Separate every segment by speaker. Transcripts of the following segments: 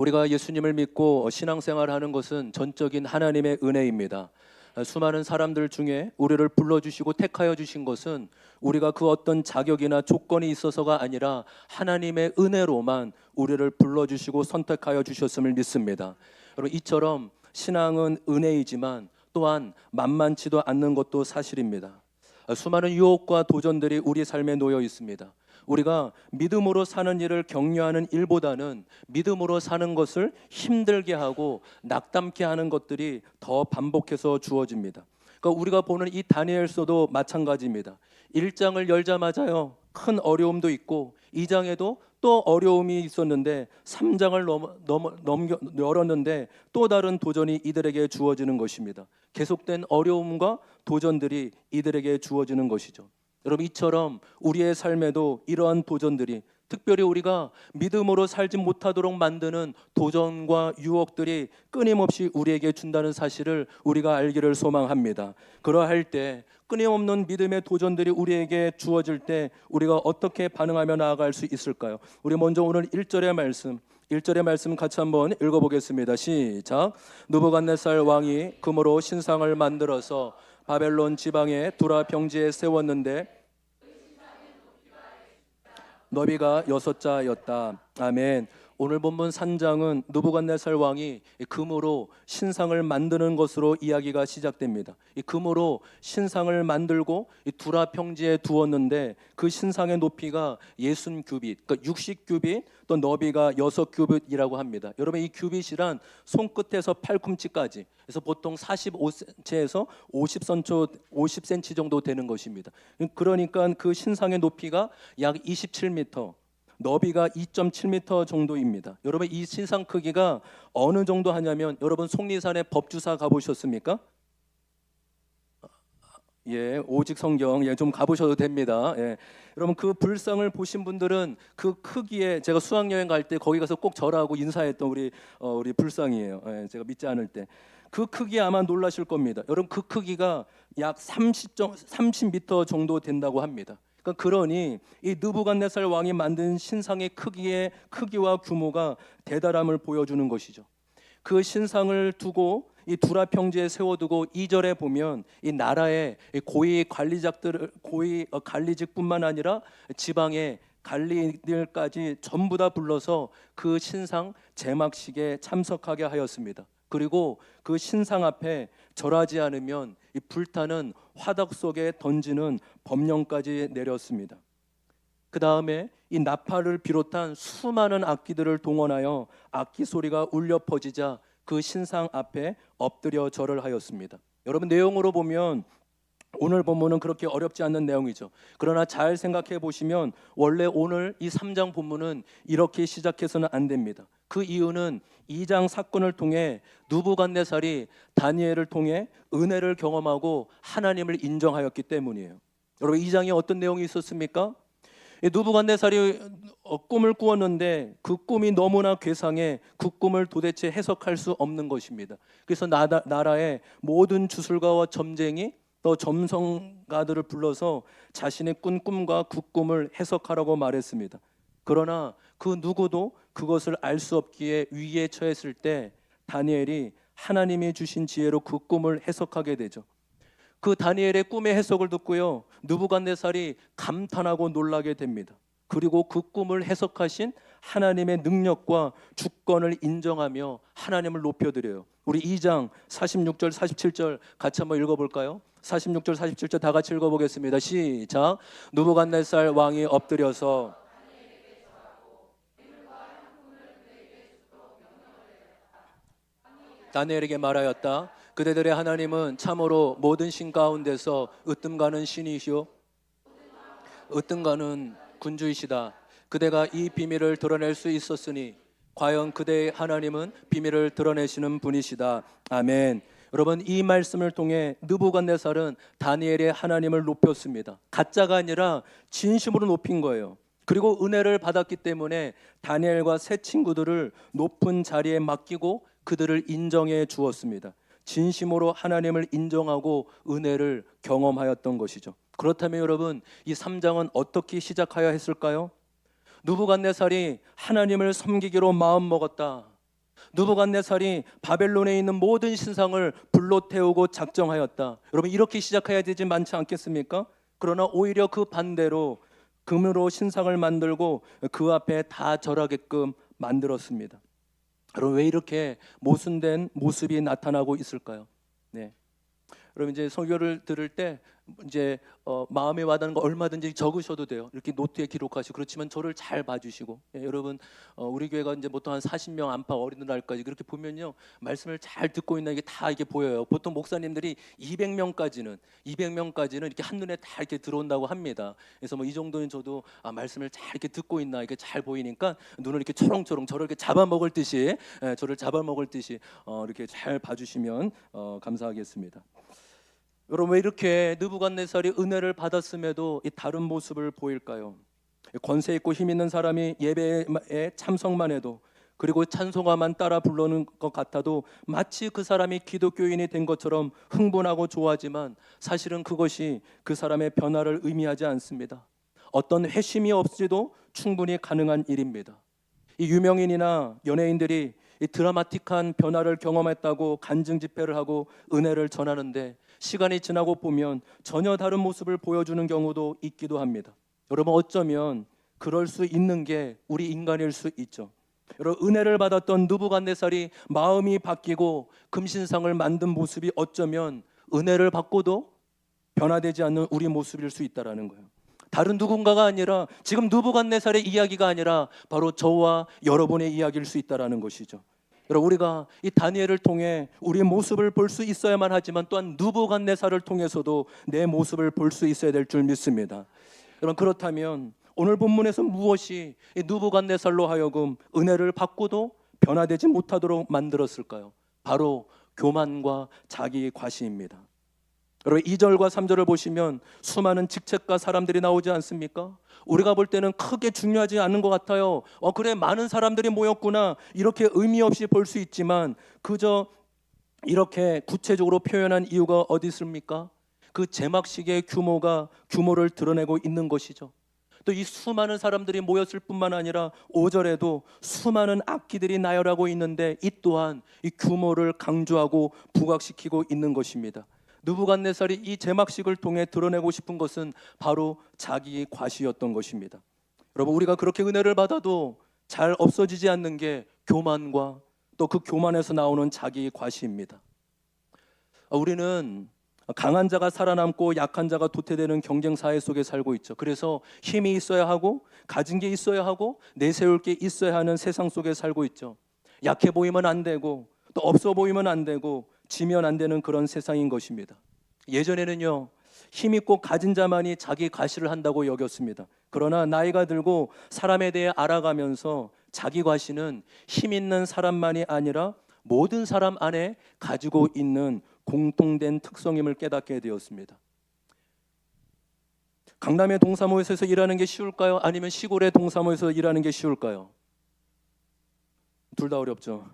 Speaker 1: 우리가 예수님을 믿고 신앙생활하는 것은 전적인 하나님의 은혜입니다. 수많은 사람들 중에 우리를 불러주시고 택하여 주신 것은 우리가 그 어떤 자격이나 조건이 있어서가 아니라 하나님의 은혜로만 우리를 불러주시고 선택하여 주셨음을 믿습니다. 여러분, 이처럼 신앙은 은혜이지만 또한 만만치도 않는 것도 사실입니다. 수많은 유혹과 도전들이 우리 삶에 놓여 있습니다. 우리가 믿음으로 사는 일을 격려하는 일보다는 믿음으로 사는 것을 힘들게 하고 낙담케 하는 것들이 더 반복해서 주어집니다. 그러니까 우리가 보는 이 다니엘서도 마찬가지입니다. 1장을 열자마자요, 큰 어려움도 있고 2장에도 또 어려움이 있었는데 3장을 열었는데 또 다른 도전이 이들에게 주어지는 것입니다. 계속된 어려움과 도전들이 이들에게 주어지는 것이죠. 여러분, 이처럼 우리의 삶에도 이러한 도전들이, 특별히 우리가 믿음으로 살지 못하도록 만드는 도전과 유혹들이 끊임없이 우리에게 준다는 사실을 우리가 알기를 소망합니다. 그러할 때 끊임없는 믿음의 도전들이 우리에게 주어질 때 우리가 어떻게 반응하며 나아갈 수 있을까요? 우리 먼저 오늘 1절의 말씀 같이 한번 읽어보겠습니다. 시작. 느부갓네살 왕이 금으로 신상을 만들어서 바벨론 지방의 두라 평지에 세웠는데 너비가 6자였다. 아멘. 오늘 본문 3장은 느부갓네살 왕이 금으로 신상을 만드는 것으로 이야기가 시작됩니다. 이 금으로 신상을 만들고 이 두라 평지에 두었는데 그 신상의 높이가 60규빗, 그러니까 60규빗, 또 너비가 6규빗이라고 합니다. 여러분, 이 규빗이란 손끝에서 팔꿈치까지, 그래서 보통 45cm에서 50cm 정도 되는 것입니다. 그러니까 그 신상의 높이가 약 27m, 너비가 2.7m 정도입니다. 여러분, 이 신상 크기가 어느 정도 하냐면, 여러분 속리산에 법주사 가보셨습니까? 예, 오직 성경 좀 가보셔도 됩니다. 예. 여러분, 그 불상을 보신 분들은 그 크기에, 제가 수학여행 갈 때 거기 가서 꼭 절하고 인사했던 우리 불상이에요. 예, 제가 믿지 않을 때 그 크기에 아마 놀라실 겁니다. 여러분, 그 크기가 약 30m 정도 된다고 합니다. 그러니 이 느부갓네살 왕이 만든 신상의 크기와 규모가 대단함을 보여주는 것이죠. 그 신상을 두고 이 두라 평지에 세워두고 2절에 보면 이 나라의 고위 관리직뿐만 아니라 지방의 관리들까지 전부 다 불러서 그 신상 제막식에 참석하게 하였습니다. 그리고 그 신상 앞에 절하지 않으면 이 불타는 화덕 속에 던지는 법령까지 내렸습니다. 그 다음에 이 나팔을 비롯한 수많은 악기들을 동원하여 악기 소리가 울려 퍼지자 그 신상 앞에 엎드려 절을 하였습니다. 여러분, 내용으로 보면 오늘 본문은 그렇게 어렵지 않는 내용이죠. 그러나 잘 생각해 보시면 원래 오늘 이 3장 본문은 이렇게 시작해서는 안 됩니다. 그 이유는 2장 사건을 통해 느부갓네살이 다니엘을 통해 은혜를 경험하고 하나님을 인정하였기 때문이에요. 여러분, 2장에 어떤 내용이 있었습니까? 느부갓네살이 꿈을 꾸었는데 그 꿈이 너무나 괴상해 그 꿈을 도대체 해석할 수 없는 것입니다. 그래서 나라의 모든 주술가와 점쟁이 또 점성가들을 불러서 자신의 꾼 꿈과 그 꿈을 해석하라고 말했습니다. 그러나 그 누구도 그것을 알 수 없기에 위기에 처했을 때 다니엘이 하나님이 주신 지혜로 그 꿈을 해석하게 되죠. 그 다니엘의 꿈의 해석을 듣고요, 느부갓네살이 감탄하고 놀라게 됩니다. 그리고 그 꿈을 해석하신 하나님의 능력과 주권을 인정하며 하나님을 높여드려요. 우리 2장 46절 47절 같이 한번 읽어볼까요? 46절 47절 다 같이 읽어보겠습니다. 시작. 느부갓네살 왕이 엎드려서 다니엘에게 말하였다. 그대들의 하나님은 참으로 모든 신 가운데서 으뜸가는 신이시오, 으뜸가는 군주이시다. 그대가 이 비밀을 드러낼 수 있었으니 과연 그대의 하나님은 비밀을 드러내시는 분이시다. 아멘. 여러분, 이 말씀을 통해 느부갓네살은 다니엘의 하나님을 높였습니다. 가짜가 아니라 진심으로 높인 거예요. 그리고 은혜를 받았기 때문에 다니엘과 세 친구들을 높은 자리에 맡기고 그들을 인정해 주었습니다. 진심으로 하나님을 인정하고 은혜를 경험하였던 것이죠. 그렇다면 여러분, 이 3장은 어떻게 시작하여야 했을까요? 느부갓네살이 하나님을 섬기기로 마음먹었다. 느부갓네살이 바벨론에 있는 모든 신상을 불로 태우고 작정하였다. 여러분, 이렇게 시작해야 되지 많지 않겠습니까? 그러나 오히려 그 반대로 금으로 신상을 만들고 그 앞에 다 절하게끔 만들었습니다. 여러분, 왜 이렇게 모순된 모습이 나타나고 있을까요? 네. 여러분, 이제 설교를 들을 때 이제 마음에 와닿는 거 얼마든지 적으셔도 돼요. 이렇게 노트에 기록하시고. 그렇지만 저를 잘 봐주시고, 예, 여러분, 우리 교회가 이제 보통 한 40명 안팎 어린이날까지 그렇게 보면요, 말씀을 잘 듣고 있는 게 다 이게 보여요. 보통 목사님들이 200명까지는 이렇게 한눈에 다 이렇게 들어온다고 합니다. 그래서 뭐 이 정도는 저도 말씀을 잘 이렇게 듣고 있나 이게 잘 보이니까 눈을 이렇게 초롱초롱 저를 이렇게 잡아먹을 듯이, 저를 잡아먹을 듯이 이렇게 잘 봐주시면 감사하겠습니다. 여러분, 왜 이렇게 느부갓네살이 은혜를 받았음에도 이 다른 모습을 보일까요? 권세 있고 힘 있는 사람이 예배에 참석만 해도, 그리고 찬송가만 따라 부르는 것 같아도 마치 그 사람이 기독교인이 된 것처럼 흥분하고 좋아하지만 사실은 그것이 그 사람의 변화를 의미하지 않습니다. 어떤 회심이 없이도 충분히 가능한 일입니다. 이 유명인이나 연예인들이 이 드라마틱한 변화를 경험했다고 간증 집회를 하고 은혜를 전하는데 시간이 지나고 보면 전혀 다른 모습을 보여주는 경우도 있기도 합니다. 여러분, 어쩌면 그럴 수 있는 게 우리 인간일 수 있죠. 여러분, 은혜를 받았던 느부갓네살이 마음이 바뀌고 금신상을 만든 모습이 어쩌면 은혜를 받고도 변화되지 않는 우리 모습일 수 있다라는 거예요. 다른 누군가가 아니라, 지금 느부갓네살의 이야기가 아니라 바로 저와 여러분의 이야기일 수 있다라는 것이죠. 여러분, 우리가 이 다니엘을 통해 우리의 모습을 볼 수 있어야만 하지만 또한 느부갓네살을 통해서도 내 모습을 볼 수 있어야 될 줄 믿습니다. 여러분, 그렇다면 오늘 본문에서 무엇이 이 느부갓네살로 하여금 은혜를 받고도 변화되지 못하도록 만들었을까요? 바로 교만과 자기 과시입니다. 여러분, 2절과 3절을 보시면 수많은 직책과 사람들이 나오지 않습니까? 우리가 볼 때는 크게 중요하지 않은 것 같아요. 그래, 많은 사람들이 모였구나, 이렇게 의미 없이 볼 수 있지만 그저 이렇게 구체적으로 표현한 이유가 어디 있습니까? 그 제막식의 규모를 드러내고 있는 것이죠. 또 이 수많은 사람들이 모였을 뿐만 아니라 5절에도 수많은 악기들이 나열하고 있는데 이 또한 이 규모를 강조하고 부각시키고 있는 것입니다. 느부갓네살이 이 제막식을 통해 드러내고 싶은 것은 바로 자기 과시였던 것입니다. 여러분, 우리가 그렇게 은혜를 받아도 잘 없어지지 않는 게 교만과 또 그 교만에서 나오는 자기 과시입니다. 우리는 강한 자가 살아남고 약한 자가 도태되는 경쟁 사회 속에 살고 있죠. 그래서 힘이 있어야 하고 가진 게 있어야 하고 내세울 게 있어야 하는 세상 속에 살고 있죠. 약해 보이면 안 되고 또 없어 보이면 안 되고 지면 안 되는 그런 세상인 것입니다. 예전에는요, 힘 있고 가진 자만이 자기 과시를 한다고 여겼습니다. 그러나 나이가 들고 사람에 대해 알아가면서 자기 과시는 힘 있는 사람만이 아니라 모든 사람 안에 가지고 있는 공통된 특성임을 깨닫게 되었습니다. 강남의 동사무소에서 일하는 게 쉬울까요? 아니면 시골의 동사무소에서 일하는 게 쉬울까요? 둘 다 어렵죠.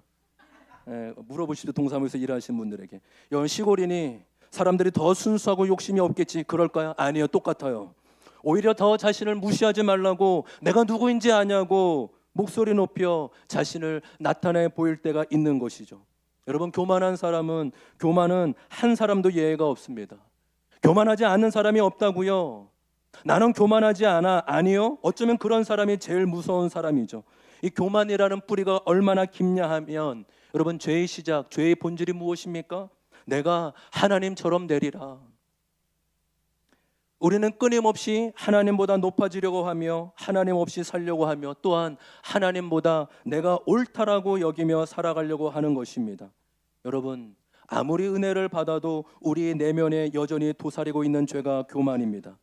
Speaker 1: 물어보시죠, 동사무소에서 일하시는 분들에게. 여기 시골이니 사람들이 더 순수하고 욕심이 없겠지, 그럴까요? 아니요, 똑같아요. 오히려 더 자신을 무시하지 말라고, 내가 누구인지 아냐고 목소리 높여 자신을 나타내 보일 때가 있는 것이죠. 여러분, 교만한 사람은, 교만은 한 사람도 예외가 없습니다. 교만하지 않는 사람이 없다고요? 나는 교만하지 않아. 아니요, 어쩌면 그런 사람이 제일 무서운 사람이죠. 이 교만이라는 뿌리가 얼마나 깊냐 하면, 여러분, 죄의 시작, 죄의 본질이 무엇입니까? 내가 하나님처럼 되리라. 우리는 끊임없이 하나님보다 높아지려고 하며 하나님 없이 살려고 하며 또한 하나님보다 내가 옳다라고 여기며 살아가려고 하는 것입니다. 여러분, 아무리 은혜를 받아도 우리 내면에 여전히 도사리고 있는 죄가 교만입니다.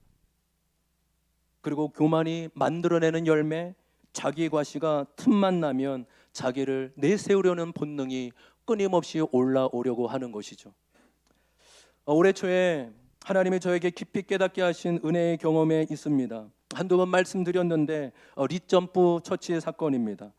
Speaker 1: 그리고 교만이 만들어내는 열매, 자기 과시가 틈만 나면 자기를 내세우려는 본능이 끊임없이 올라오려고 하는 것이죠. 올해 초에 하나님이 저에게 깊이 깨닫게 하신 은혜의 경험에 있습니다. 한두 번 말씀드렸는데 리점프 처치의 사건입니다.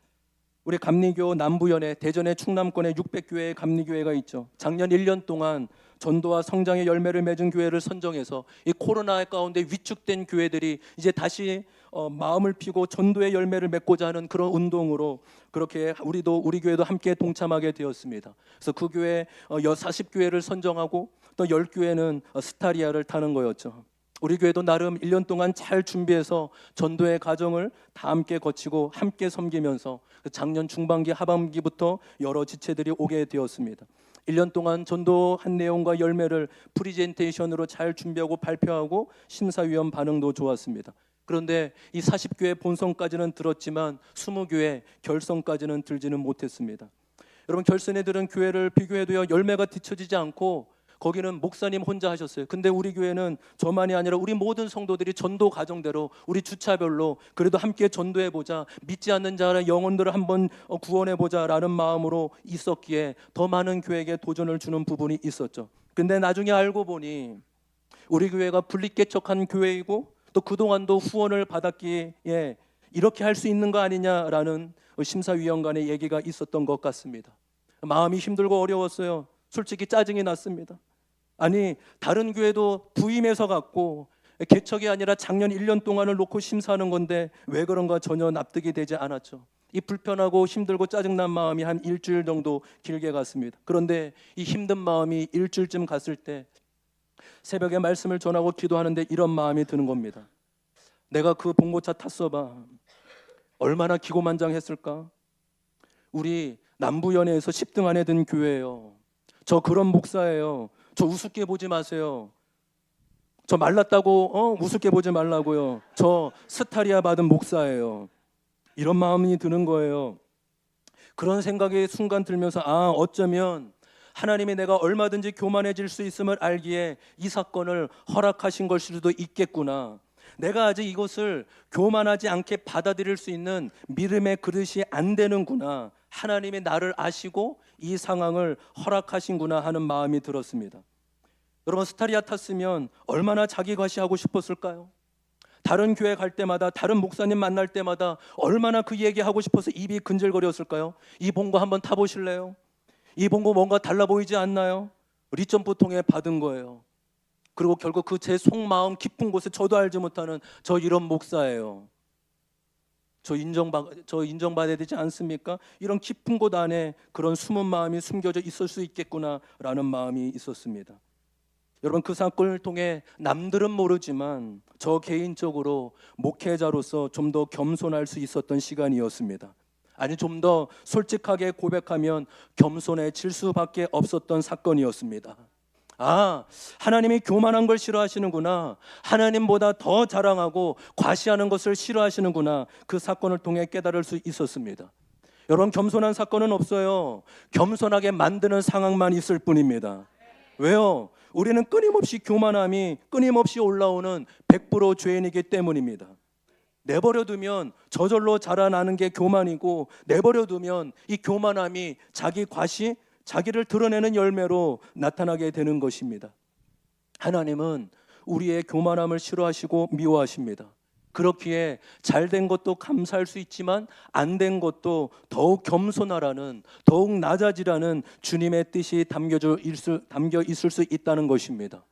Speaker 1: 우리 감리교 남부연에, 대전의 충남권에 600교회의 감리교회가 있죠. 작년 1년 동안 전도와 성장의 열매를 맺은 교회를 선정해서 이 코로나 가운데 위축된 교회들이 이제 다시 마음을 피고 전도의 열매를 맺고자 하는 그런 운동으로 그렇게 우리 교회도 함께 동참하게 되었습니다. 그래서 그 교회 40교회를 선정하고 또 10교회는 스타리아를 타는 거였죠. 우리 교회도 나름 1년 동안 잘 준비해서 전도의 과정을 다 함께 거치고 함께 섬기면서 작년 중반기 하반기부터 여러 지체들이 오게 되었습니다. 1년 동안 전도한 내용과 열매를 프리젠테이션으로 잘 준비하고 발표하고 심사위원 반응도 좋았습니다. 그런데 이 40교회 본성까지는 들었지만 20교회 결성까지는 들지는 못했습니다. 여러분, 결선에 들은 교회를 비교해도요, 열매가 뒤처지지 않고 거기는 목사님 혼자 하셨어요. 근데 우리 교회는 저만이 아니라 우리 모든 성도들이 전도 과정대로 우리 주차별로 그래도 함께 전도해보자, 믿지 않는 자의 영혼들을 한번 구원해보자 라는 마음으로 있었기에 더 많은 교회에게 도전을 주는 부분이 있었죠. 근데 나중에 알고 보니 우리 교회가 분리개척한 교회이고 또 그동안도 후원을 받았기에 이렇게 할 수 있는 거 아니냐라는 심사위원 간의 얘기가 있었던 것 같습니다. 마음이 힘들고 어려웠어요. 솔직히 짜증이 났습니다. 아니, 다른 교회도 부임해서 갖고 개척이 아니라 작년 1년 동안을 놓고 심사하는 건데 왜 그런가 전혀 납득이 되지 않았죠. 이 불편하고 힘들고 짜증난 마음이 한 일주일 정도 길게 갔습니다. 그런데 이 힘든 마음이 일주일쯤 갔을 때 새벽에 말씀을 전하고 기도하는데 이런 마음이 드는 겁니다. 내가 그 봉고차 탔어봐. 얼마나 기고만장했을까? 우리 남부연회에서 10등 안에 든 교회예요. 저 그런 목사예요. 저 우습게 보지 마세요. 저 말랐다고 우습게 보지 말라고요. 저 스타리아 받은 목사예요. 이런 마음이 드는 거예요. 그런 생각이 순간 들면서 어쩌면 하나님이 내가 얼마든지 교만해질 수 있음을 알기에 이 사건을 허락하신 걸 수도 있겠구나. 내가 아직 이것을 교만하지 않게 받아들일 수 있는 믿음의 그릇이 안 되는구나. 하나님이 나를 아시고 이 상황을 허락하신구나 하는 마음이 들었습니다. 여러분, 스타리아 탔으면 얼마나 자기 과시하고 싶었을까요? 다른 교회 갈 때마다 다른 목사님 만날 때마다 얼마나 그 얘기하고 싶어서 입이 근질거렸을까요? 이 봉고 한번 타보실래요? 이 봉고 뭔가 달라 보이지 않나요? 리점프 통해 받은 거예요. 그리고 결국 그 제 속마음 깊은 곳에 저도 알지 못하는 저 이런 목사예요. 저 인정받아야 되지 않습니까? 이런 깊은 곳 안에 그런 숨은 마음이 숨겨져 있을 수 있겠구나라는 마음이 있었습니다. 여러분, 그 사건을 통해 남들은 모르지만 저 개인적으로 목회자로서 좀 더 겸손할 수 있었던 시간이었습니다. 아니, 좀 더 솔직하게 고백하면 겸손해질 수밖에 없었던 사건이었습니다. 하나님이 교만한 걸 싫어하시는구나. 하나님보다 더 자랑하고 과시하는 것을 싫어하시는구나. 그 사건을 통해 깨달을 수 있었습니다. 여러분, 겸손한 사건은 없어요. 겸손하게 만드는 상황만 있을 뿐입니다. 왜요? 우리는 끊임없이 교만함이 끊임없이 올라오는 100% 죄인이기 때문입니다. 내버려두면 저절로 자라나는 게 교만이고, 내버려두면 이 교만함이 자기 과시, 자기를 드러내는 열매로 나타나게 되는 것입니다. 하나님은 우리의 교만함을 싫어하시고 미워하십니다. 그렇기에 잘된 것도 감사할 수 있지만 안 된 것도 더욱 겸손하라는, 더욱 낮아지라는 주님의 뜻이 담겨 있을 수 있다는 것입니다.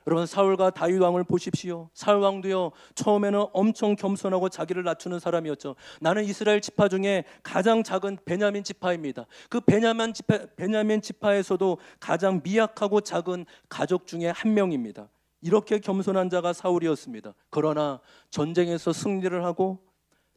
Speaker 1: 여러분, 사울과 다윗 왕을 보십시오. 사울 왕도요, 처음에는 엄청 겸손하고 자기를 낮추는 사람이었죠. 나는 이스라엘 지파 중에 가장 작은 베냐민 지파입니다. 그 베냐민 지파에서도 가장 미약하고 작은 가족 중에 한 명입니다. 이렇게 겸손한 자가 사울이었습니다. 그러나 전쟁에서 승리를 하고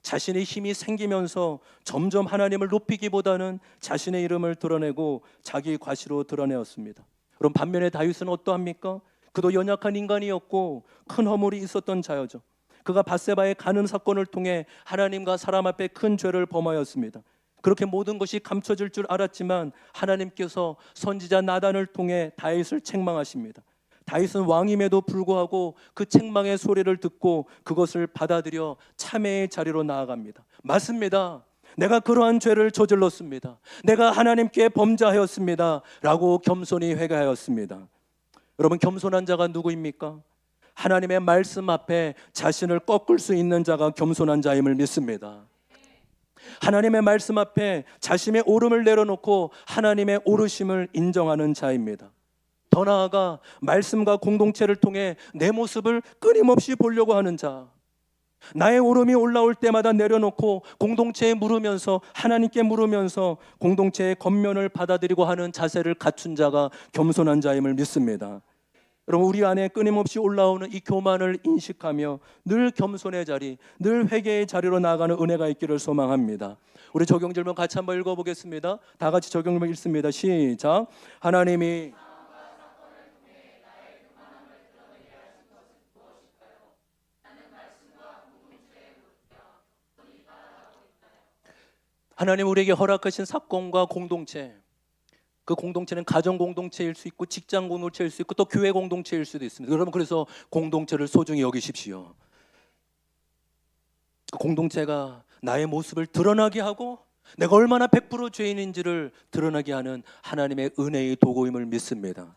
Speaker 1: 자신의 힘이 생기면서 점점 하나님을 높이기보다는 자신의 이름을 드러내고 자기 과시로 드러내었습니다. 그럼 반면에 다윗은 어떠합니까? 그도 연약한 인간이었고 큰 허물이 있었던 자였죠. 그가 밧세바의 간음 사건을 통해 하나님과 사람 앞에 큰 죄를 범하였습니다. 그렇게 모든 것이 감춰질 줄 알았지만 하나님께서 선지자 나단을 통해 다윗을 책망하십니다. 다윗은 왕임에도 불구하고 그 책망의 소리를 듣고 그것을 받아들여 참회의 자리로 나아갑니다. 맞습니다. 내가 그러한 죄를 저질렀습니다. 내가 하나님께 범죄하였습니다 라고 겸손히 회개하였습니다. 여러분, 겸손한 자가 누구입니까? 하나님의 말씀 앞에 자신을 꺾을 수 있는 자가 겸손한 자임을 믿습니다. 하나님의 말씀 앞에 자신의 옳음을 내려놓고 하나님의 옳으심을 인정하는 자입니다. 더 나아가 말씀과 공동체를 통해 내 모습을 끊임없이 보려고 하는 자, 나의 울음이 올라올 때마다 내려놓고 공동체에 물으면서, 하나님께 물으면서 공동체의 겉면을 받아들이고 하는 자세를 갖춘 자가 겸손한 자임을 믿습니다. 여러분, 우리 안에 끊임없이 올라오는 이 교만을 인식하며 늘 겸손의 자리, 늘 회개의 자리로 나아가는 은혜가 있기를 소망합니다. 우리 적용질문 같이 한번 읽어보겠습니다. 다 같이 적용질문 읽습니다. 시작. 하나님이 하나님 우리에게 허락하신 사건과 공동체, 그 공동체는 가정 공동체일 수 있고 직장 공동체일 수 있고 또 교회 공동체일 수도 있습니다. 여러분, 그래서 공동체를 소중히 여기십시오. 그 공동체가 나의 모습을 드러나게 하고 내가 얼마나 100% 죄인인지를 드러나게 하는 하나님의 은혜의 도구임을 믿습니다.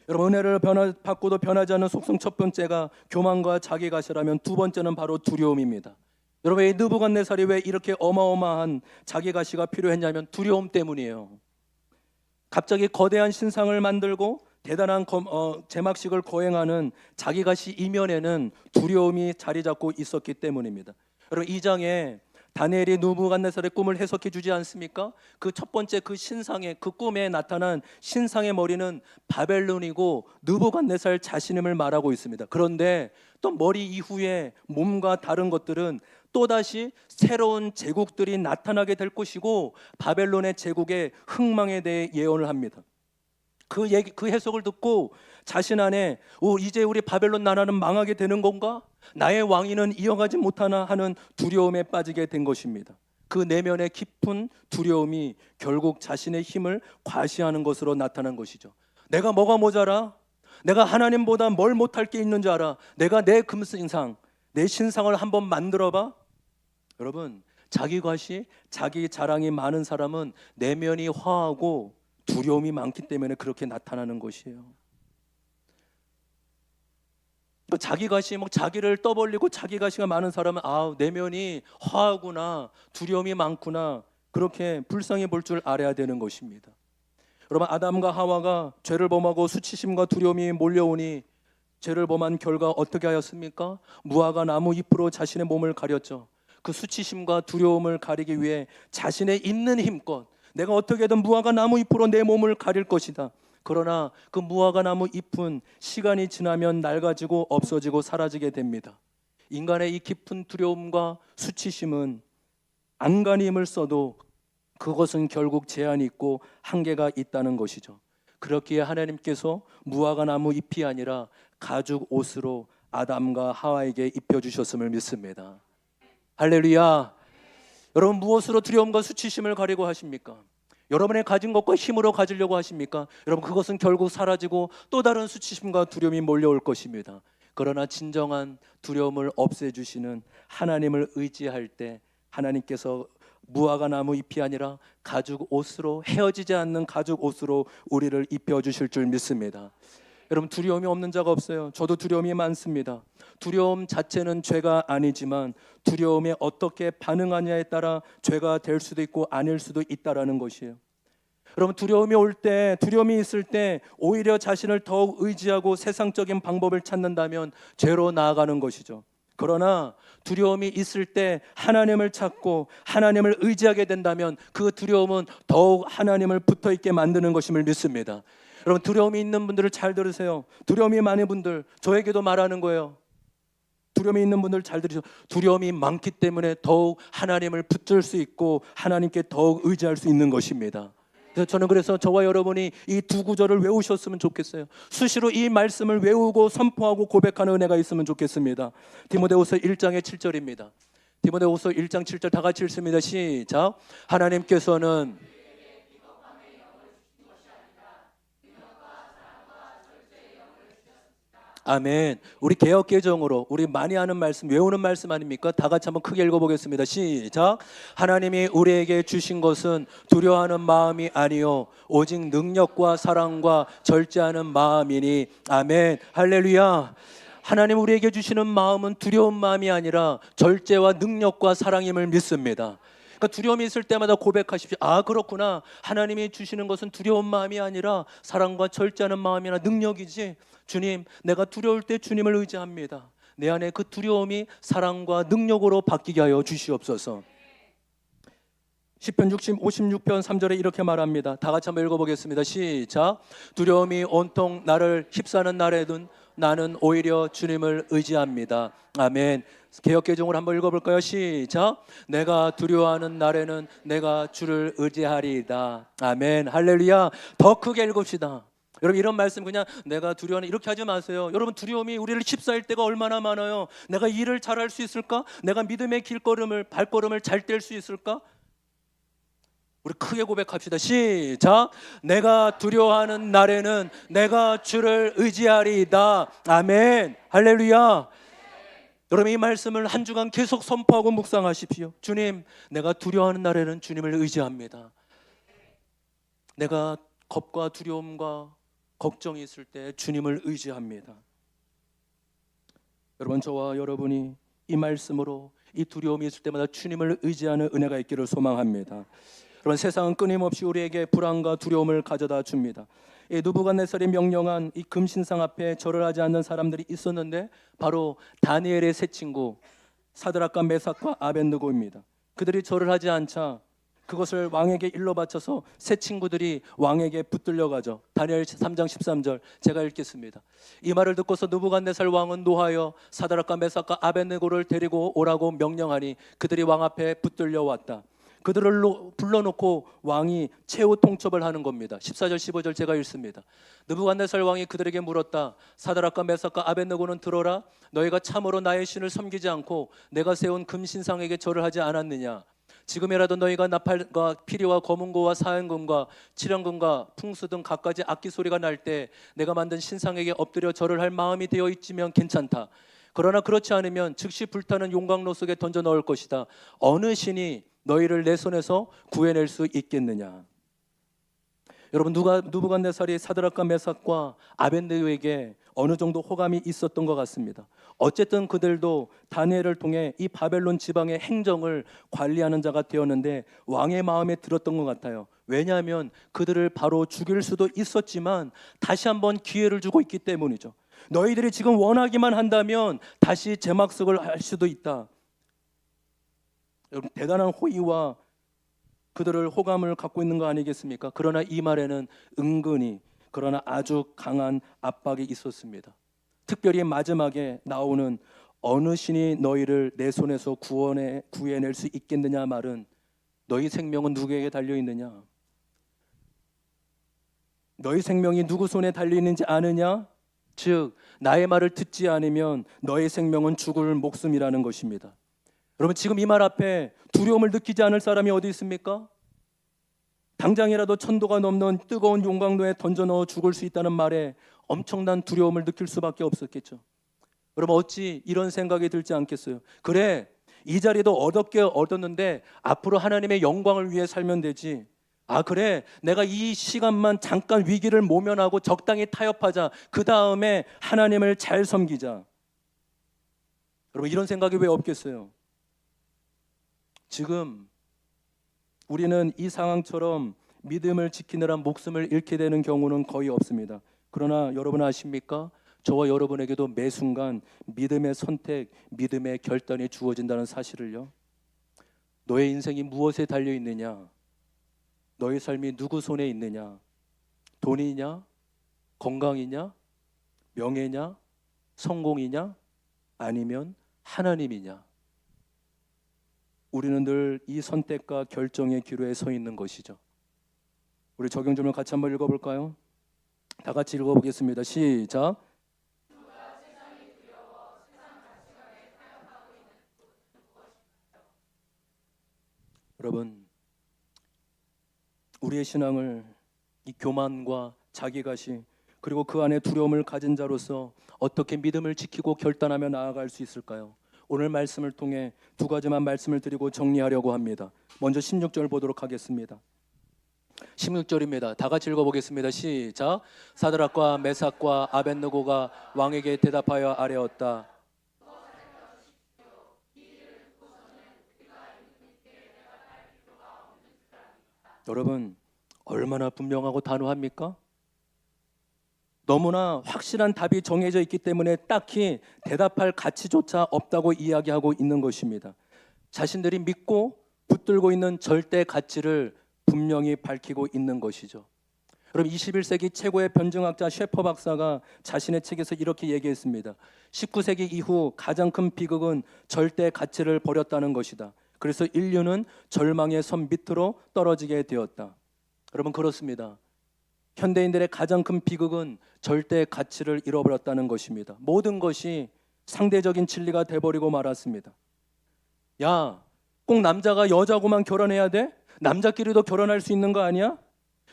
Speaker 1: 여러분, 은혜를 받고도 변하지 않는 속성 첫 번째가 교만과 자기가시라면 두 번째는 바로 두려움입니다. 여러분, 이 느부갓네살이 왜 이렇게 어마어마한 자기가시가 필요했냐면 두려움 때문이에요. 갑자기 거대한 신상을 만들고 대단한 제막식을 거행하는 자기가시 이면에는 두려움이 자리 잡고 있었기 때문입니다. 여러분, 이 장에 다니엘이 느부갓네살의 꿈을 해석해 주지 않습니까? 그 첫 번째 그 신상의, 그 꿈에 나타난 신상의 머리는 바벨론이고 느부갓네살 자신임을 말하고 있습니다. 그런데 또 머리 이후에 몸과 다른 것들은 또다시 새로운 제국들이 나타나게 될 것이고 바벨론의 제국의 흥망에 대해 예언을 합니다. 그 해석을 듣고 자신 안에 이제 우리 바벨론 나라는 망하게 되는 건가? 나의 왕위는 이어가지 못하나 하는 두려움에 빠지게 된 것입니다. 그 내면의 깊은 두려움이 결국 자신의 힘을 과시하는 것으로 나타난 것이죠. 내가 뭐가 모자라? 내가 하나님보다 뭘 못할 게 있는 줄 알아? 내가 내 금신상, 내 신상을 한번 만들어봐? 여러분, 자기 과시, 자기 자랑이 많은 사람은 내면이 화하고 두려움이 많기 때문에 그렇게 나타나는 것이에요. 자기 과시, 자기를 떠벌리고 자기 과시가 많은 사람은 내면이 화하구나, 두려움이 많구나, 그렇게 불쌍히 볼 줄 알아야 되는 것입니다. 여러분, 아담과 하와가 죄를 범하고 수치심과 두려움이 몰려오니 죄를 범한 결과 어떻게 하였습니까? 무화과 나무 잎으로 자신의 몸을 가렸죠. 그 수치심과 두려움을 가리기 위해 자신의 있는 힘껏 내가 어떻게든 무화과 나무 잎으로 내 몸을 가릴 것이다. 그러나 그 무화과 나무 잎은 시간이 지나면 낡아지고 없어지고 사라지게 됩니다. 인간의 이 깊은 두려움과 수치심은 안간히 힘을 써도 그것은 결국 제한이 있고 한계가 있다는 것이죠. 그렇기에 하나님께서 무화과 나무 잎이 아니라 가죽 옷으로 아담과 하와에게 입혀주셨음을 믿습니다. 할렐루야. 여러분, 무엇으로 두려움과 수치심을 가리고 하십니까? 여러분의 가진 것과 힘으로 가지려고 하십니까? 여러분, 그것은 결국 사라지고 또 다른 수치심과 두려움이 몰려올 것입니다. 그러나 진정한 두려움을 없애주시는 하나님을 의지할 때 하나님께서 무화과 나무 잎이 아니라 가죽 옷으로, 헤어지지 않는 가죽 옷으로 우리를 입혀주실 줄 믿습니다. 여러분, 두려움이 없는 자가 없어요. 저도 두려움이 많습니다. 두려움 자체는 죄가 아니지만 두려움에 어떻게 반응하냐에 따라 죄가 될 수도 있고 아닐 수도 있다라는 것이에요. 여러분, 두려움이 올 때, 두려움이 있을 때 오히려 자신을 더욱 의지하고 세상적인 방법을 찾는다면 죄로 나아가는 것이죠. 그러나 두려움이 있을 때 하나님을 찾고 하나님을 의지하게 된다면 그 두려움은 더욱 하나님을 붙어있게 만드는 것임을 믿습니다. 여러분, 두려움이 있는 분들을 잘 들으세요. 두려움이 많은 분들, 저에게도 말하는 거예요. 두려움이 있는 분들 잘 들으세요. 두려움이 많기 때문에 더욱 하나님을 붙들 수 있고 하나님께 더욱 의지할 수 있는 것입니다. 그래서 저는 저와 여러분이 이 두 구절을 외우셨으면 좋겠어요. 수시로 이 말씀을 외우고 선포하고 고백하는 은혜가 있으면 좋겠습니다. 디모데후서 1장의 7절입니다. 디모데후서 1장 7절 다 같이 읽습니다. 시작. 하나님께서는 아멘. 우리 개역 개정으로 우리 많이 하는 말씀, 외우는 말씀 아닙니까? 다 같이 한번 크게 읽어보겠습니다. 시작. 하나님이 우리에게 주신 것은 두려워하는 마음이 아니요 오직 능력과 사랑과 절제하는 마음이니. 아멘. 할렐루야. 하나님 우리에게 주시는 마음은 두려운 마음이 아니라 절제와 능력과 사랑임을 믿습니다. 그러니까 두려움이 있을 때마다 고백하십시오. 아, 그렇구나. 하나님이 주시는 것은 두려운 마음이 아니라 사랑과 절제하는 마음이나 능력이지. 주님, 내가 두려울 때 주님을 의지합니다. 내 안에 그 두려움이 사랑과 능력으로 바뀌게 하여 주시옵소서. 시편 56편 3절에 이렇게 말합니다. 다 같이 한번 읽어보겠습니다. 시작. 두려움이 온통 나를 휩싸는 날에는 나는 오히려 주님을 의지합니다. 아멘. 개역개정으로 한번 읽어볼까요? 시작. 내가 두려워하는 날에는 내가 주를 의지하리이다. 아멘. 할렐루야. 더 크게 읽읍시다. 여러분, 이런 말씀 그냥 내가 두려워하는 이렇게 하지 마세요. 여러분, 두려움이 우리를 휩싸일 때가 얼마나 많아요. 내가 일을 잘할 수 있을까? 내가 믿음의 발걸음을 잘 뗄 수 있을까? 우리 크게 고백합시다. 시작. 내가 두려워하는 날에는 내가 주를 의지하리이다. 아멘. 할렐루야. 여러분, 이 말씀을 한 주간 계속 선포하고 묵상하십시오. 주님, 내가 두려워하는 날에는 주님을 의지합니다. 내가 겁과 두려움과 걱정이 있을 때 주님을 의지합니다. 여러분, 저와 여러분이 이 말씀으로 이 두려움이 있을 때마다 주님을 의지하는 은혜가 있기를 소망합니다. 여러분, 세상은 끊임없이 우리에게 불안과 두려움을 가져다 줍니다. 느부갓네살이 명령한 이 금신상 앞에 절을 하지 않는 사람들이 있었는데 바로 다니엘의 세 친구 사드락과 메삭과 아벳느고입니다. 그들이 절을 하지 않자 그것을 왕에게 일러 바쳐서 세 친구들이 왕에게 붙들려 가죠. 다니엘 3장 13절 제가 읽겠습니다. 이 말을 듣고서 느부갓네살 왕은 노하여 사드락과 메삭과 아벳느고를 데리고 오라고 명령하니 그들이 왕 앞에 붙들려 왔다. 그들을 불러놓고 왕이 최후 통첩을 하는 겁니다. 14절 15절 제가 읽습니다. 느부갓네살 왕이 그들에게 물었다. 사드락과 메삭과 아벳느고는 들어라. 너희가 참으로 나의 신을 섬기지 않고 내가 세운 금신상에게 절을 하지 않았느냐. 지금이라도 너희가 나팔과 피리와 검은고와 사행금과 칠연금과 풍수 등 갖가지 악기 소리가 날 때 내가 만든 신상에게 엎드려 절을 할 마음이 되어 있으면 괜찮다. 그러나 그렇지 않으면 즉시 불타는 용광로 속에 던져 넣을 것이다. 어느 신이 너희를 내 손에서 구해낼 수 있겠느냐. 여러분, 느부갓네살이 사드락과 메삭과 아벳느고에게 어느 정도 호감이 있었던 것 같습니다. 어쨌든 그들도 다니엘을 통해 이 바벨론 지방의 행정을 관리하는 자가 되었는데 왕의 마음에 들었던 것 같아요. 왜냐하면 그들을 바로 죽일 수도 있었지만 다시 한번 기회를 주고 있기 때문이죠. 너희들이 지금 원하기만 한다면 다시 재막석을 할 수도 있다. 여러분, 대단한 호의와 그들을 호감을 갖고 있는 거 아니겠습니까? 그러나 이 말에는 은근히 그러나 아주 강한 압박이 있었습니다. 특별히 마지막에 나오는 어느 신이 너희를 내 손에서 구해낼 수 있겠느냐 말은 너희 생명은 누구에게 달려있느냐? 너희 생명이 누구 손에 달려있는지 아느냐? 즉 나의 말을 듣지 않으면 너희 생명은 죽을 목숨이라는 것입니다. 여러분, 지금 이 말 앞에 두려움을 느끼지 않을 사람이 어디 있습니까? 당장이라도 천도가 넘는 뜨거운 용광로에 던져 넣어 죽을 수 있다는 말에 엄청난 두려움을 느낄 수밖에 없었겠죠. 여러분, 어찌 이런 생각이 들지 않겠어요? 그래, 이 자리도 얻었게 얻었는데 앞으로 하나님의 영광을 위해 살면 되지. 아, 그래, 내가 이 시간만 잠깐 위기를 모면하고 적당히 타협하자. 그 다음에 하나님을 잘 섬기자. 여러분, 이런 생각이 왜 없겠어요? 지금 우리는 이 상황처럼 믿음을 지키느라 목숨을 잃게 되는 경우는 거의 없습니다. 그러나 여러분 아십니까? 저와 여러분에게도 매 순간 믿음의 선택, 믿음의 결단이 주어진다는 사실을요. 너의 인생이 무엇에 달려 있느냐? 너의 삶이 누구 손에 있느냐? 돈이냐? 건강이냐? 명예냐? 성공이냐? 아니면 하나님이냐? 우리는 늘 이 선택과 결정의 기로에 서 있는 것이죠. 우리 적용점을 같이 한번 읽어볼까요? 다 같이 읽어보겠습니다. 시작. 여러분, 우리의 신앙을 이 교만과 자기가시 그리고 그 안에 두려움을 가진 자로서 어떻게 믿음을 지키고 결단하며 나아갈 수 있을까요? 오늘 말씀을 통해 두 가지만 말씀을 드리고 정리하려고 합니다. 먼저 16절 보도록 하겠습니다. 16절입니다. 다 같이 읽어보겠습니다. 시작. 사드락과 메삭과 아벳느고가 왕에게 대답하여 아뢰었다. 여러분, 얼마나 분명하고 단호합니까? 너무나 확실한 답이 정해져 있기 때문에 딱히 대답할 가치조차 없다고 이야기하고 있는 것입니다. 자신들이 믿고 붙들고 있는 절대 가치를 분명히 밝히고 있는 것이죠. 여러분, 21세기 최고의 변증학자 셰퍼 박사가 자신의 책에서 이렇게 얘기했습니다. 19세기 이후 가장 큰 비극은 절대 가치를 버렸다는 것이다. 그래서 인류는 절망의 선 밑으로 떨어지게 되었다. 여러분, 그렇습니다. 현대인들의 가장 큰 비극은 절대 가치를 잃어버렸다는 것입니다. 모든 것이 상대적인 진리가 돼버리고 말았습니다. 야, 꼭 남자가 여자하고만 결혼해야 돼? 남자끼리도 결혼할 수 있는 거 아니야?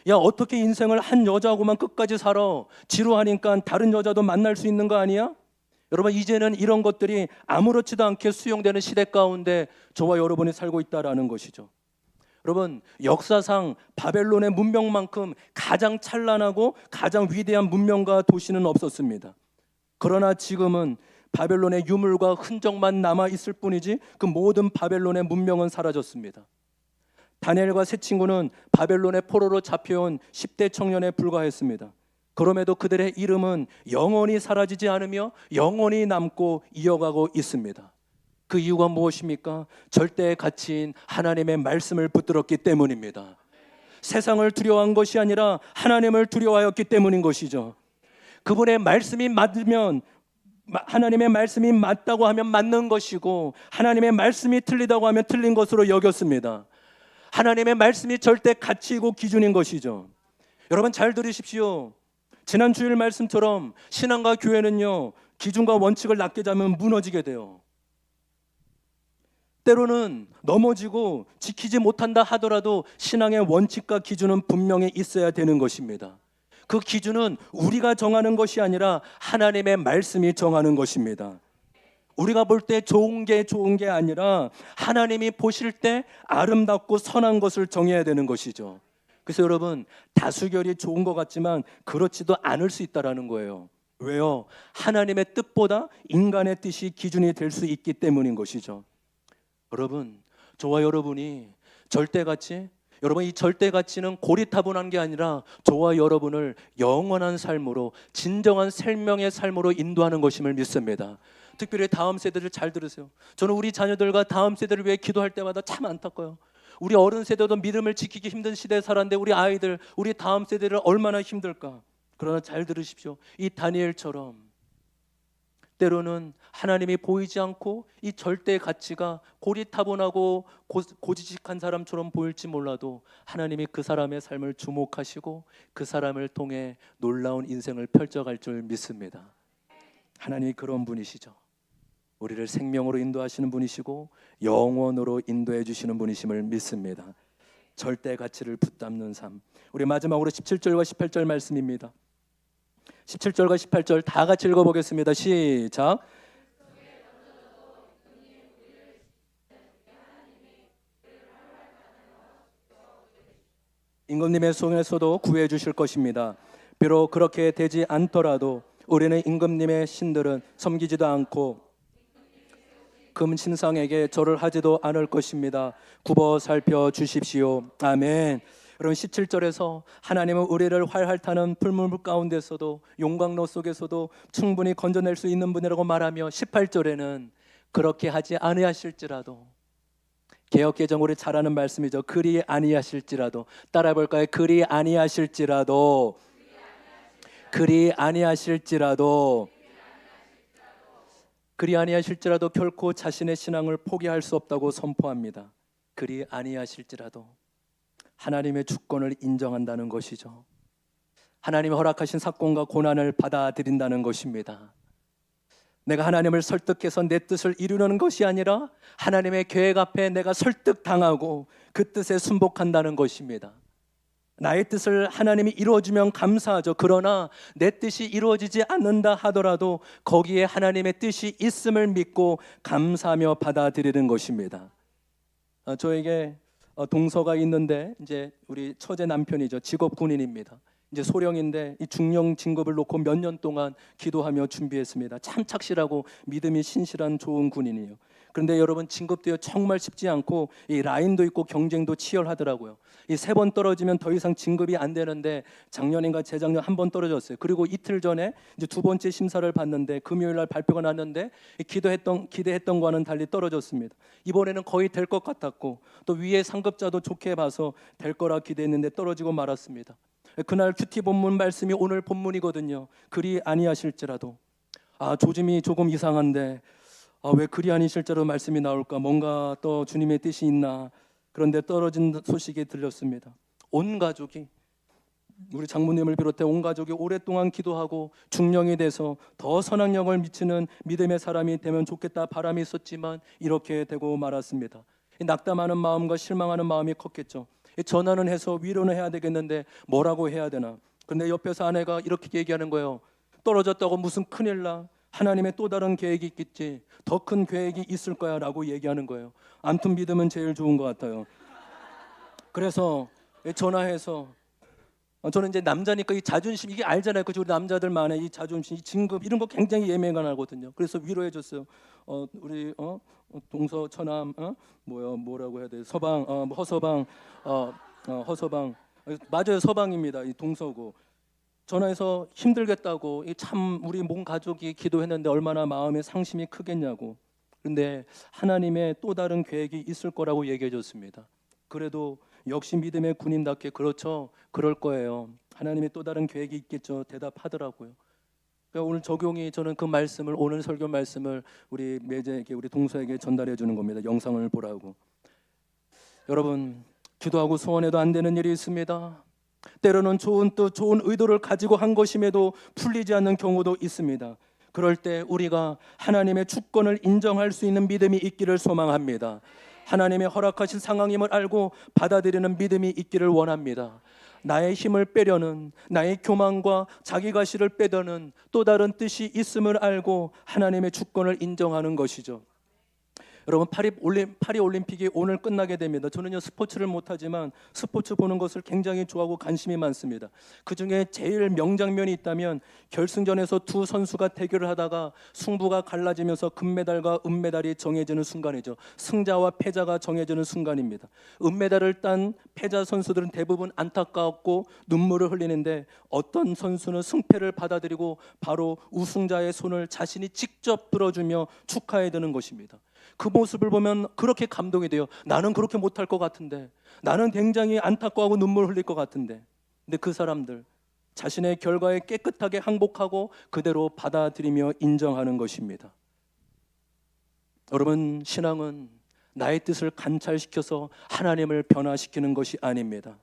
Speaker 1: 야, 어떻게 인생을 한 여자하고만 끝까지 살아? 지루하니까 다른 여자도 만날 수 있는 거 아니야? 여러분, 이제는 이런 것들이 아무렇지도 않게 수용되는 시대 가운데 저와 여러분이 살고 있다라는 것이죠. 여러분, 역사상 바벨론의 문명만큼 가장 찬란하고 가장 위대한 문명과 도시는 없었습니다. 그러나 지금은 바벨론의 유물과 흔적만 남아 있을 뿐이지 그 모든 바벨론의 문명은 사라졌습니다. 다니엘과 세 친구는 바벨론의 포로로 잡혀온 10대 청년에 불과했습니다. 그럼에도 그들의 이름은 영원히 사라지지 않으며 영원히 남고 이어가고 있습니다. 그 이유가 무엇입니까? 절대의 가치인 하나님의 말씀을 붙들었기 때문입니다. 세상을 두려워한 것이 아니라 하나님을 두려워하였기 때문인 것이죠. 그분의 말씀이 맞으면, 하나님의 말씀이 맞다고 하면 맞는 것이고 하나님의 말씀이 틀리다고 하면 틀린 것으로 여겼습니다. 하나님의 말씀이 절대 가치이고 기준인 것이죠. 여러분, 잘 들으십시오. 지난 주일 말씀처럼 신앙과 교회는요, 기준과 원칙을 낮게 잡으면 무너지게 돼요. 때로는 넘어지고 지키지 못한다 하더라도 신앙의 원칙과 기준은 분명히 있어야 되는 것입니다. 그 기준은 우리가 정하는 것이 아니라 하나님의 말씀이 정하는 것입니다. 우리가 볼 때 좋은 게 아니라 하나님이 보실 때 아름답고 선한 것을 정해야 되는 것이죠. 그래서 여러분, 다수결이 좋은 것 같지만 그렇지도 않을 수 있다는 거예요. 왜요? 하나님의 뜻보다 인간의 뜻이 기준이 될 수 있기 때문인 것이죠. 여러분, 저와 여러분이 절대가치, 여러분, 이 절대가치는 고리타분한 게 아니라 저와 여러분을 영원한 삶으로, 진정한 생명의 삶으로 인도하는 것임을 믿습니다. 특별히 다음 세대들 잘 들으세요. 저는 우리 자녀들과 다음 세대를 위해 기도할 때마다 참 안타까워요. 우리 어른 세대도 믿음을 지키기 힘든 시대에 살았는데 우리 아이들, 우리 다음 세대를 얼마나 힘들까. 그러나 잘 들으십시오. 이 다니엘처럼 때로는 하나님이 보이지 않고 이 절대의 가치가 고리타분하고 고지식한 사람처럼 보일지 몰라도 하나님이 그 사람의 삶을 주목하시고 그 사람을 통해 놀라운 인생을 펼쳐갈 줄 믿습니다. 하나님이 그런 분이시죠. 우리를 생명으로 인도하시는 분이시고 영원으로 인도해 주시는 분이심을 믿습니다. 절대 가치를 붙잡는 삶. 우리 마지막으로 17절과 18절 말씀입니다. 17절과 18절 다 같이 읽어보겠습니다. 시작. 임금님의 손에서도 구해 주실 것입니다. 비록 그렇게 되지 않더라도 우리는 임금님의 신들은 섬기지도 않고 금 신상에게 절을 하지도 않을 것입니다. 굽어 살펴 주십시오. 아멘. 여러분, 17절에서 하나님은 우리를 활활 타는 풀물 가운데서도 용광로 속에서도 충분히 건져낼 수 있는 분이라고 말하며 18절에는 그렇게 하지 아니하실지라도, 개역개정 우리 잘 아는 말씀이죠. 그리 아니하실지라도, 따라해 볼까요? 그리 아니하실지라도, 그리 아니하실지라도, 그리 아니하실지라도 결코 자신의 신앙을 포기할 수 없다고 선포합니다. 그리 아니하실지라도 하나님의 주권을 인정한다는 것이죠. 하나님이 허락하신 사건과 고난을 받아들인다는 것입니다. 내가 하나님을 설득해서 내 뜻을 이루는 것이 아니라 하나님의 계획 앞에 내가 설득당하고 그 뜻에 순복한다는 것입니다. 나의 뜻을 하나님이 이루어주면 감사하죠. 그러나 내 뜻이 이루어지지 않는다 하더라도 거기에 하나님의 뜻이 있음을 믿고 감사하며 받아들이는 것입니다. 저에게 동서가 있는데 이제 우리 처제 남편이죠. 직업 군인입니다. 이제 소령인데 이 중령 진급을 놓고 몇 년 동안 기도하며 준비했습니다. 참 착실하고 믿음이 신실한 좋은 군인이에요. 그런데 여러분 진급도 정말 쉽지 않고 이 라인도 있고 경쟁도 치열하더라고요. 이 3번 떨어지면 더 이상 진급이 안 되는데 작년인가 재작년 한 번 떨어졌어요. 그리고 이틀 전에 이제 2번째 심사를 봤는데 금요일 날 발표가 났는데 기대했던 거와는 달리 떨어졌습니다. 이번에는 거의 될 것 같았고 또 위에 상급자도 좋게 봐서 될 거라 기대했는데 떨어지고 말았습니다. 그날 큐티 본문 말씀이 오늘 본문이거든요. 그리 아니하실지라도 조짐이 조금 이상한데 왜 그리 아니실지라도 말씀이 나올까? 뭔가 또 주님의 뜻이 있나? 그런데 떨어진 소식이 들렸습니다. 온 가족이 우리 장모님을 비롯해 온 가족이 오랫동안 기도하고 중령이 돼서 더 선한 영을 미치는 믿음의 사람이 되면 좋겠다 바람이 있었지만 이렇게 되고 말았습니다. 낙담하는 마음과 실망하는 마음이 컸겠죠. 전화는 해서 위로는 해야 되겠는데 뭐라고 해야 되나? 근데 옆에서 아내가 이렇게 얘기하는 거예요. 떨어졌다고 무슨 큰일 나? 하나님의 또 다른 계획이 있겠지. 더 큰 계획이 있을 거야 라고 얘기하는 거예요. 암튼 믿음은 제일 좋은 것 같아요. 그래서 전화해서 저는 이제 남자니까 이 자존심 이게 알잖아요. 그죠? 우리 남자들만의 이 자존심, 이 진급 이런 거 굉장히 예민하거든요. 그래서 위로해줬어요. 우리 동서 처남 뭐라고 해야 돼? 서방 허서방 허서방 맞아요. 서방입니다. 이 동서고 전화해서 힘들겠다고 참 우리 몸 가족이 기도했는데 얼마나 마음의 상심이 크겠냐고. 그런데 하나님의 또 다른 계획이 있을 거라고 얘기해줬습니다. 그래도 역시 믿음의 군인답게 그렇죠. 그럴 거예요. 하나님의 또 다른 계획이 있겠죠. 대답하더라고요. 그러니까 오늘 적용이 저는 그 말씀을 오늘 설교 말씀을 우리 매제에게 우리 동서에게 전달해 주는 겁니다. 영상을 보라고. 여러분 기도하고 소원해도 안 되는 일이 있습니다. 때로는 좋은 뜻, 좋은 의도를 가지고 한 것임에도 풀리지 않는 경우도 있습니다. 그럴 때 우리가 하나님의 주권을 인정할 수 있는 믿음이 있기를 소망합니다. 하나님의 허락하신 상황임을 알고 받아들이는 믿음이 있기를 원합니다. 나의 힘을 빼려는 나의 교만과 자기가시를 빼려는 또 다른 뜻이 있음을 알고 하나님의 주권을 인정하는 것이죠. 여러분 파리 올림픽이 오늘 끝나게 됩니다. 저는요 스포츠를 못하지만 스포츠 보는 것을 굉장히 좋아하고 관심이 많습니다. 그중에 제일 명장면이 있다면 결승전에서 두 선수가 대결을 하다가 승부가 갈라지면서 금메달과 은메달이 정해지는 순간이죠. 승자와 패자가 정해지는 순간입니다. 은메달을 딴 패자 선수들은 대부분 안타까웠고 눈물을 흘리는데 어떤 선수는 승패를 받아들이고 바로 우승자의 손을 자신이 직접 들어주며 축하해 드는 것입니다. 그 모습을 보면 그렇게 감동이 돼요. 나는 그렇게 못할 것 같은데, 나는 굉장히 안타까워하고 눈물 흘릴 것 같은데, 근데 그 사람들 자신의 결과에 깨끗하게 항복하고 그대로 받아들이며 인정하는 것입니다. 여러분 신앙은 나의 뜻을 관찰시켜서 하나님을 변화시키는 것이 아닙니다.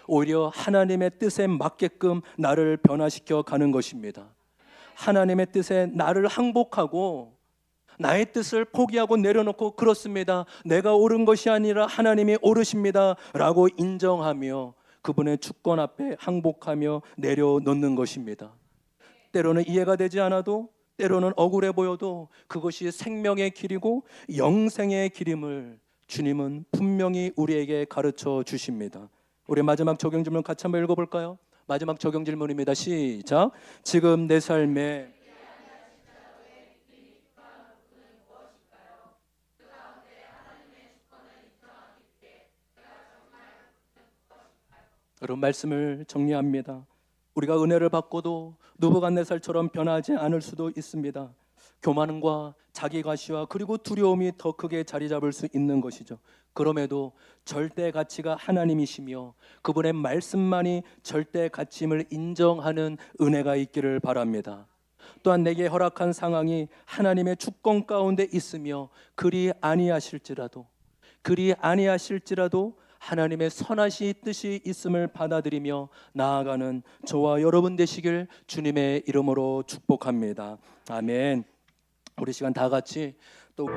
Speaker 1: 오히려 하나님의 뜻에 맞게끔 나를 변화시켜 가는 것입니다. 하나님의 뜻에 나를 항복하고 나의 뜻을 포기하고 내려놓고 그렇습니다. 내가 옳은 것이 아니라 하나님이 옳으십니다 라고 인정하며 그분의 주권 앞에 항복하며 내려놓는 것입니다. 때로는 이해가 되지 않아도 때로는 억울해 보여도 그것이 생명의 길이고 영생의 길임을 주님은 분명히 우리에게 가르쳐 주십니다. 우리 마지막 적용 질문 같이 한번 읽어볼까요? 마지막 적용 질문입니다. 시작. 지금 내 삶에 여러분 말씀을 정리합니다. 우리가 은혜를 받고도 느부갓네살처럼 변하지 않을 수도 있습니다. 교만과 자기가시와 그리고 두려움이 더 크게 자리 잡을 수 있는 것이죠. 그럼에도 절대 가치가 하나님이시며 그분의 말씀만이 절대 가치임을 인정하는 은혜가 있기를 바랍니다. 또한 내게 허락한 상황이 하나님의 주권 가운데 있으며 그리 아니하실지라도 하나님의 선하신 뜻이 있음을 받아들이며 나아가는 저와 여러분 되시길 주님의 이름으로 축복합니다. 아멘. 우리 시간 다 같이 또